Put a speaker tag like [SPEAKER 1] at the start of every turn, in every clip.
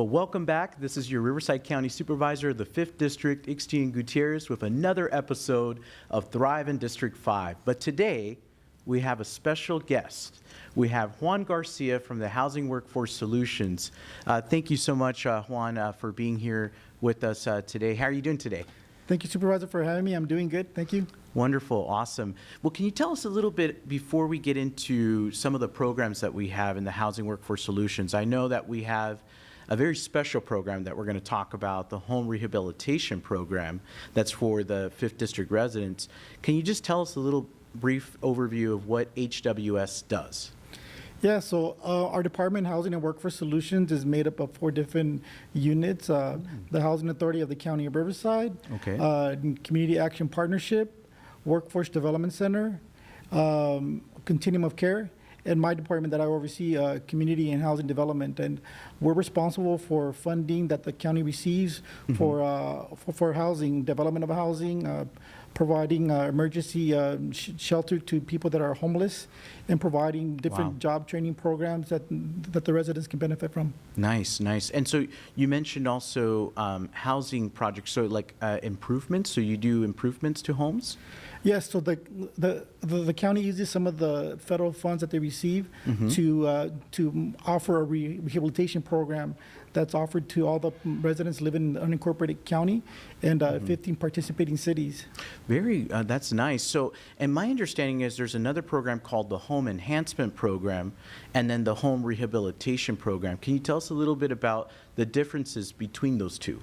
[SPEAKER 1] Well, welcome back. This is your Riverside County Supervisor of the 5th District, Yxstian Gutierrez, with another episode of Thrive in District 5. But today, we have a special guest. We have Juan Garcias from the Housing Workforce Solutions. Thank you so much, Juan, for being here with us today. How are you doing today?
[SPEAKER 2] Thank you, Supervisor, for having me. I'm doing good. Thank you.
[SPEAKER 1] Wonderful. Awesome. Well, can you tell us a little bit before we get into some of the programs that we have in the Housing Workforce Solutions? I know that we have a very special program that we're going to talk about, the Home Rehabilitation Program, that's for the 5th District residents. Can you just tell us a little brief overview of what HWS does?
[SPEAKER 2] Yeah, so our Department, Housing and Workforce Solutions, is made up of 4 different units. The Housing Authority of the County of Riverside,
[SPEAKER 1] Okay.
[SPEAKER 2] Community Action Partnership, Workforce Development Center, Continuum of Care, and my department that I oversee, Community and Housing Development. And we're responsible for funding that the county receives for housing, development of housing, providing emergency shelter to people that are homeless, and providing different job training programs that the residents can benefit from.
[SPEAKER 1] Nice, nice. And so you mentioned also housing projects, so like improvements, so you do improvements to homes?
[SPEAKER 2] Yes, so the county uses some of the federal funds that they receive to offer a rehabilitation program that's offered to all the residents living in the unincorporated county and 15 participating cities.
[SPEAKER 1] That's nice. So, and my understanding is there's another program called the Home Enhancement Program and then the Home Rehabilitation Program. Can you tell us a little bit about the differences between those two?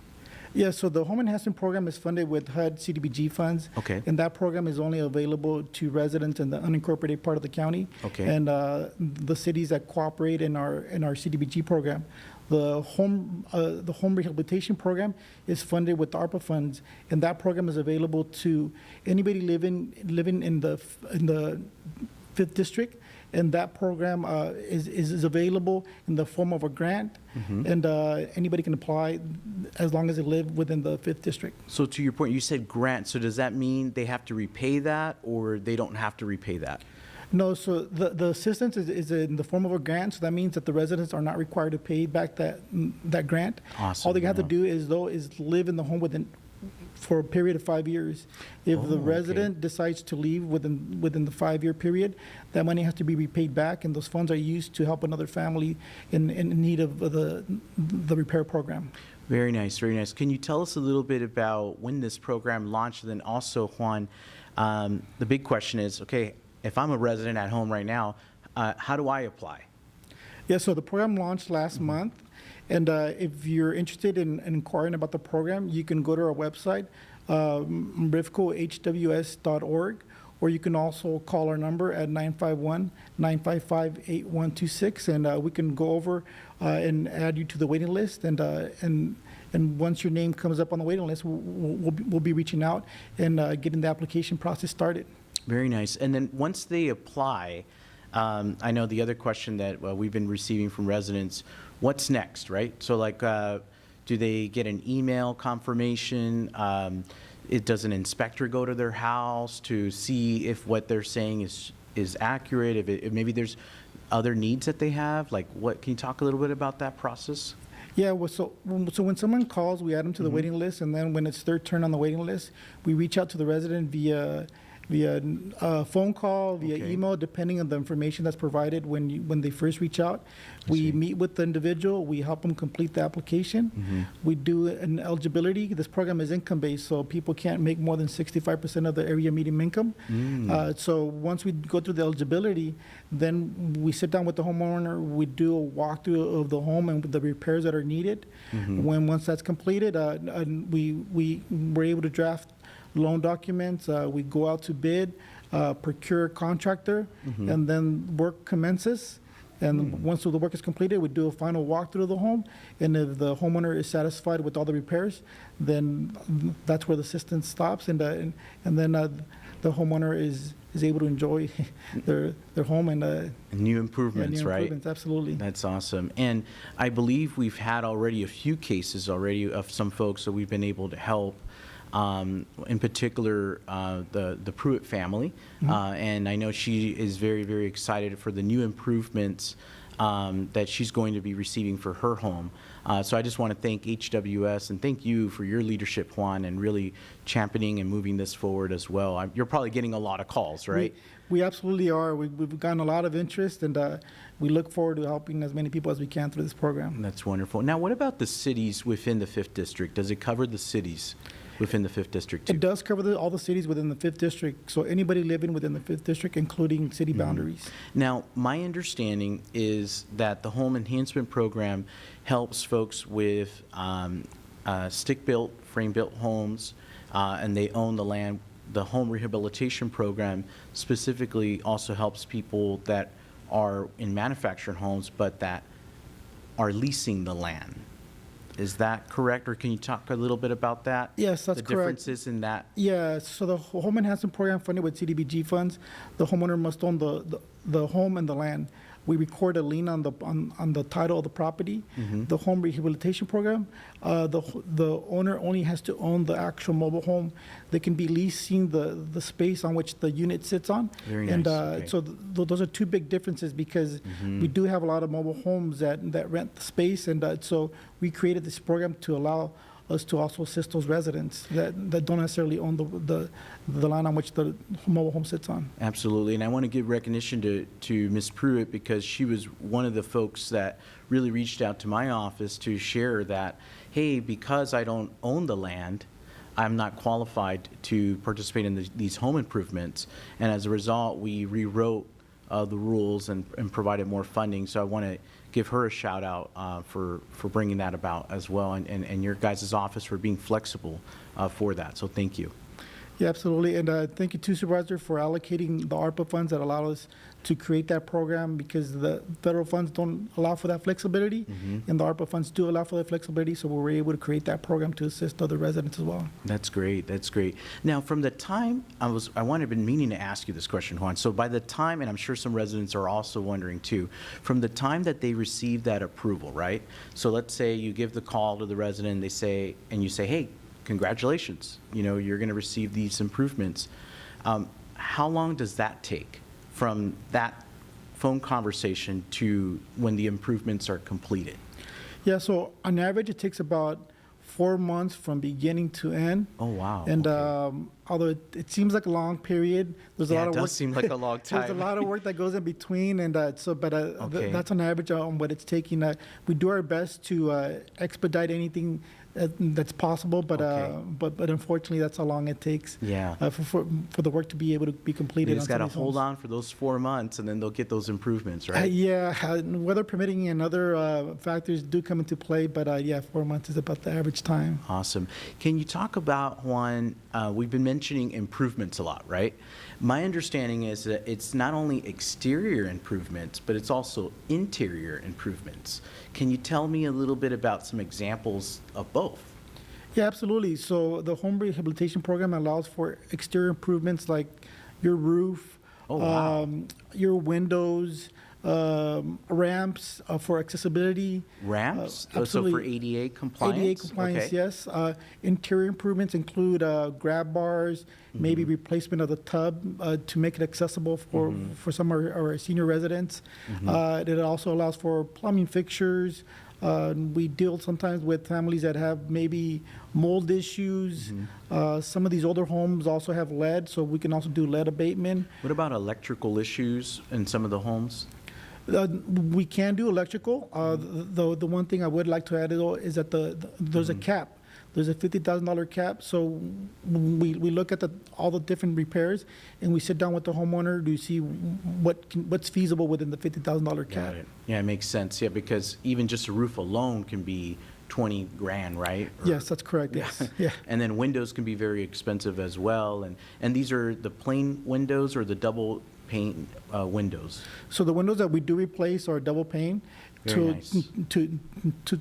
[SPEAKER 2] Yeah, so the Home Enhancement Program is funded with HUD CDBG funds.
[SPEAKER 1] Okay.
[SPEAKER 2] And that program is only available to residents in the unincorporated part of the county.
[SPEAKER 1] Okay.
[SPEAKER 2] And the cities that cooperate in our CDBG program. The Home Rehabilitation Program is funded with ARPA funds, and that program is available to anybody living in the 5th District. And that program is available in the form of a grant, and anybody can apply as long as they live within the 5th District.
[SPEAKER 1] So to your point, you said grant. So does that mean they have to repay that, or they don't have to repay that?
[SPEAKER 2] No, so the assistance is in the form of a grant, so that means that the residents are not required to pay back that grant.
[SPEAKER 1] Awesome.
[SPEAKER 2] All they have to do is live in the home for a period of 5 years. If the resident decides to leave within the 5-year period, that money has to be repaid back, and those funds are used to help another family in need of the repair program.
[SPEAKER 1] Very nice, very nice. Can you tell us a little bit about when this program launched? And then also, Juan, the big question is, okay, if I'm a resident at home right now, how do I apply?
[SPEAKER 2] Yeah, so the program launched last month. And if you're interested in inquiring about the program, you can go to our website, rivcohws.org, or you can also call our number at 951-955-8126, and we can go over and add you to the waiting list. And once your name comes up on the waiting list, we'll be reaching out and getting the application process started.
[SPEAKER 1] Very nice. And then once they apply, I know the other question that we've been receiving from residents, what's next, right? So like, do they get an email confirmation? Does an inspector go to their house to see if what they're saying is accurate? If maybe there's other needs that they have? Like what, can you talk a little bit about that process?
[SPEAKER 2] Yeah, well, so when someone calls, we add them to the waiting list, and then when it's their turn on the waiting list, we reach out to the resident via phone call, via email, depending on the information that's provided when they first reach out. We meet with the individual. We help them complete the application. We do an eligibility. This program is income-based, so people can't make more than 65% of the area median income. So once we go through the eligibility, then we sit down with the homeowner. We do a walkthrough of the home and the repairs that are needed. Once that's completed, we're able to draft loan documents, we go out to bid, procure a contractor, and then work commences. And once the work is completed, we do a final walkthrough of the home. And if the homeowner is satisfied with all the repairs, then that's where the assistance stops. And then the homeowner is able to enjoy their home and
[SPEAKER 1] new improvements,
[SPEAKER 2] new
[SPEAKER 1] right?
[SPEAKER 2] Improvements, absolutely.
[SPEAKER 1] That's awesome. And I believe we've had already a few cases already of some folks that we've been able to help. In particular, the Pruitt family, and I know she is very, very excited for the new improvements that she's going to be receiving for her home. So I just want to thank HWS and thank you for your leadership, Juan, and really championing and moving this forward as well. You're probably getting a lot of calls, right?
[SPEAKER 2] We absolutely are. We've gotten a lot of interest, and we look forward to helping as many people as we can through this program.
[SPEAKER 1] That's wonderful. Now, what about the cities within the 5th District? Does it cover the cities within the 5th District too?
[SPEAKER 2] It does cover all the cities within the 5th District, so anybody living within the 5th District, including city boundaries.
[SPEAKER 1] Now, my understanding is that the Home Enhancement Program helps folks with stick-built, frame-built homes, and they own the land. The Home Rehabilitation Program specifically also helps people that are in manufactured homes, but that are leasing the land. Is that correct, or can you talk a little bit about that?
[SPEAKER 2] Yes, that's
[SPEAKER 1] The
[SPEAKER 2] correct.
[SPEAKER 1] differences in that?
[SPEAKER 2] Yeah, so the Home Enhancement Program funded with CDBG funds, the homeowner must own the home and the land. We record a lien on the title of the property. The Home Rehabilitation Program, the owner only has to own the actual mobile home. They can be leasing the space on which the unit sits on.
[SPEAKER 1] Very nice,
[SPEAKER 2] And
[SPEAKER 1] okay.
[SPEAKER 2] so those are two big differences, because we do have a lot of mobile homes that rent the space, and so we created this program to allow us to also assist those residents that don't necessarily own the land on which the mobile home sits on.
[SPEAKER 1] Absolutely, and I want to give recognition to Ms. Pruitt, because she was one of the folks that really reached out to my office to share that, hey, because I don't own the land, I'm not qualified to participate in these home improvements, and as a result, we rewrote the rules and provided more funding. So I want to give her a shout out for bringing that about as well, and your guys' office for being flexible for that. So thank you.
[SPEAKER 2] Yeah, absolutely. And thank you too, Supervisor, for allocating the ARPA funds that allow us to create that program, because the federal funds don't allow for that flexibility, and the ARPA funds do allow for that flexibility, so we were able to create that program to assist other residents as well.
[SPEAKER 1] That's great. That's great. Now, from the time I wanted been meaning to ask you this question, Juan. So by the time, and I'm sure some residents are also wondering too, from the time that they receive that approval, right? So let's say you give the call to the resident, they say, and you say, hey, congratulations, you're going to receive these improvements. How long does that take from that phone conversation to when the improvements are completed?
[SPEAKER 2] Yeah, so on average, it takes about 4 months from beginning to end.
[SPEAKER 1] Oh, wow.
[SPEAKER 2] And
[SPEAKER 1] okay.
[SPEAKER 2] although it seems like a long period, there's a lot of work.
[SPEAKER 1] It does seem like a long time.
[SPEAKER 2] There's a lot of work that goes in between, and
[SPEAKER 1] Okay.
[SPEAKER 2] that's on average on what it's taking. We do our best to expedite anything that's possible, but
[SPEAKER 1] Okay.
[SPEAKER 2] but unfortunately, that's how long it takes.
[SPEAKER 1] Yeah.
[SPEAKER 2] For the work to be able to be completed.
[SPEAKER 1] They just
[SPEAKER 2] on
[SPEAKER 1] got to
[SPEAKER 2] some of these
[SPEAKER 1] hold
[SPEAKER 2] homes.
[SPEAKER 1] on for those 4 months, and then they'll get those improvements, right?
[SPEAKER 2] Yeah, weather permitting and other factors do come into play, but yeah, 4 months is about the average time.
[SPEAKER 1] Awesome. Can you talk about, Juan, we've been mentioning improvements a lot, right? My understanding is that it's not only exterior improvements, but it's also interior improvements. Can you tell me a little bit about some examples of both?
[SPEAKER 2] Yeah, absolutely. So the Home Rehabilitation Program allows for exterior improvements like your roof,
[SPEAKER 1] Oh, wow.
[SPEAKER 2] your windows, ramps for accessibility.
[SPEAKER 1] Ramps? So
[SPEAKER 2] absolutely.
[SPEAKER 1] for ADA compliance?
[SPEAKER 2] ADA compliance,
[SPEAKER 1] Okay.
[SPEAKER 2] yes. Interior improvements include grab bars, maybe
[SPEAKER 1] Mm-hmm.
[SPEAKER 2] replacement of the tub to make it accessible for some of our senior residents.
[SPEAKER 1] Mm-hmm.
[SPEAKER 2] It also allows for plumbing fixtures. We deal sometimes with families that have maybe mold issues.
[SPEAKER 1] Mm-hmm.
[SPEAKER 2] Some of these older homes also have lead, so we can also do lead abatement.
[SPEAKER 1] What about electrical issues in some of the homes?
[SPEAKER 2] We can do electrical. The one thing I would like to add though is that there's a cap. There's a $50,000 cap. So we look at all the different repairs, and we sit down with the homeowner to see what's feasible within the $50,000 cap.
[SPEAKER 1] Got it. Yeah, it makes sense. Yeah, because even just a roof alone can be 20 grand, right? Or-
[SPEAKER 2] Yes, that's correct. Yes. Yeah.
[SPEAKER 1] And then windows can be very expensive as well. And these are the plain windows or the double pane windows?
[SPEAKER 2] So the windows that we do replace are double pane
[SPEAKER 1] Very
[SPEAKER 2] to
[SPEAKER 1] nice.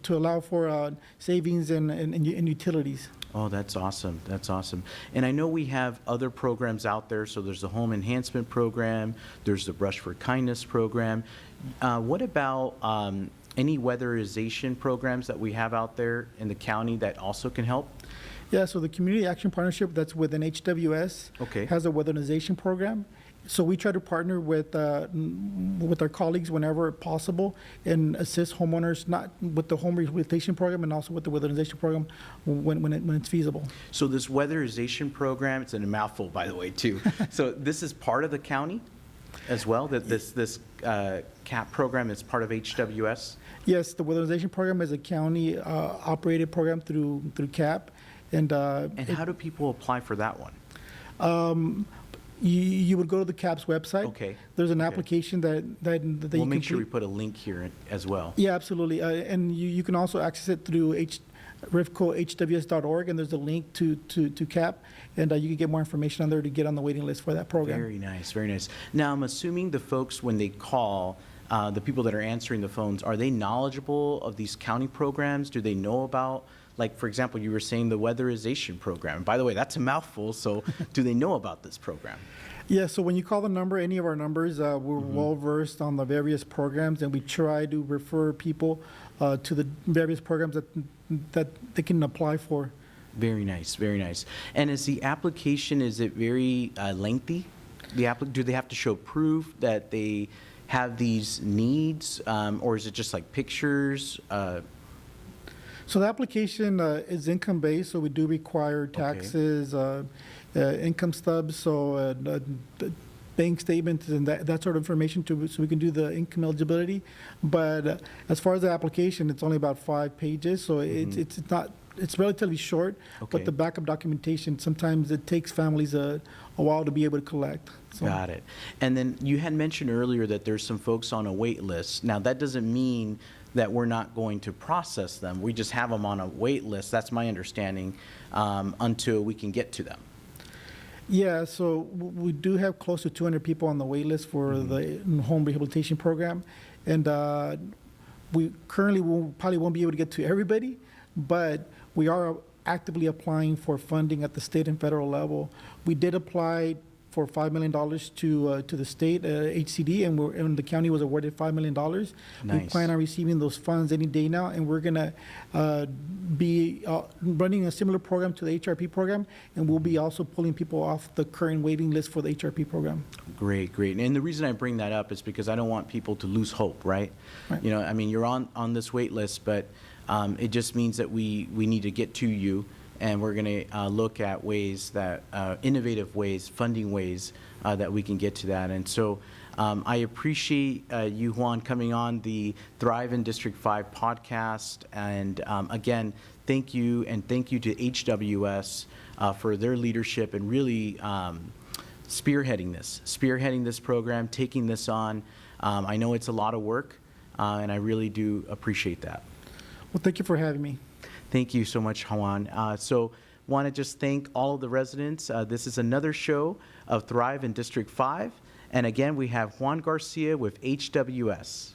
[SPEAKER 2] to allow for savings in utilities.
[SPEAKER 1] Oh, that's awesome. That's awesome. And I know we have other programs out there. So there's the Home Enhancement Program. There's the Brush for Kindness Program. What about any weatherization programs that we have out there in the county that also can help?
[SPEAKER 2] Yeah, so the Community Action Partnership that's within HWS
[SPEAKER 1] Okay.
[SPEAKER 2] has a weatherization program. So we try to partner with our colleagues whenever possible and assist homeowners, not with the home rehabilitation program and also with the weatherization program when it's feasible.
[SPEAKER 1] So this weatherization program, it's in a mouthful, by the way, too. So this is part of the county as well, that this CAP program is part of HWS?
[SPEAKER 2] Yes, the weatherization program is a county operated program through CAP. And
[SPEAKER 1] how do people apply for that one?
[SPEAKER 2] You would go to the CAP's website.
[SPEAKER 1] Okay.
[SPEAKER 2] There's an
[SPEAKER 1] Okay.
[SPEAKER 2] application that you
[SPEAKER 1] We'll
[SPEAKER 2] can
[SPEAKER 1] make sure we
[SPEAKER 2] complete.
[SPEAKER 1] put a link here as well.
[SPEAKER 2] Yeah, absolutely. And you can also access it through rivcohws.org, and there's a link to CAP, and you can get more information on there to get on the waiting list for that program.
[SPEAKER 1] Very nice, very nice. Now, I'm assuming the folks, when they call, the people that are answering the phones, are they knowledgeable of these county programs? Do they know about, like, for example, you were saying the weatherization program. By the way, that's a mouthful, so do they know about this program?
[SPEAKER 2] Yeah, so when you call the number, any of our numbers, we're well-versed on the various programs, and we try to refer people to the various programs that they can apply for.
[SPEAKER 1] Very nice, very nice. And is the application, is it very lengthy? Do they have to show proof that they have these needs, or is it just like pictures?
[SPEAKER 2] So the application is income-based, so we do require taxes, income stubs, so bank statements and that sort of information so we can do the income eligibility. But as far as the application, it's only about 5 pages, so it's relatively short.
[SPEAKER 1] Okay.
[SPEAKER 2] But the backup documentation, sometimes it takes families a while to be able to collect. So.
[SPEAKER 1] Got it. And then you had mentioned earlier that there's some folks on a wait list. Now, that doesn't mean that we're not going to process them. We just have them on a wait list, that's my understanding, until we can get to them.
[SPEAKER 2] Yeah, so we do have close to 200 people on the wait list for the home rehabilitation program. And we currently probably won't be able to get to everybody, but we are actively applying for funding at the state and federal level. We did apply for $5 million to the state HCD, and the county was awarded $5 million. We
[SPEAKER 1] Nice.
[SPEAKER 2] plan on receiving those funds any day now, and we're going to be running a similar program to the HRP program, and we'll be also pulling people off the current waiting list for the HRP program.
[SPEAKER 1] Great, great. And the reason I bring that up is because I don't want people to lose hope, right?
[SPEAKER 2] Right.
[SPEAKER 1] You know, I mean, you're on this wait list, but it just means that we need to get to you, and we're going to look at ways that, innovative ways, funding ways that we can get to that. And so I appreciate you, Juan, coming on the Thrive in District 5 podcast. And again, thank you, and thank you to HWS for their leadership and really spearheading this program, taking this on. I know it's a lot of work, and I really do appreciate that.
[SPEAKER 2] Well, thank you for having me.
[SPEAKER 1] Thank you so much, Juan. So want to just thank all of the residents. This is another show of Thrive in District 5. And again, we have Juan Garcia with HWS.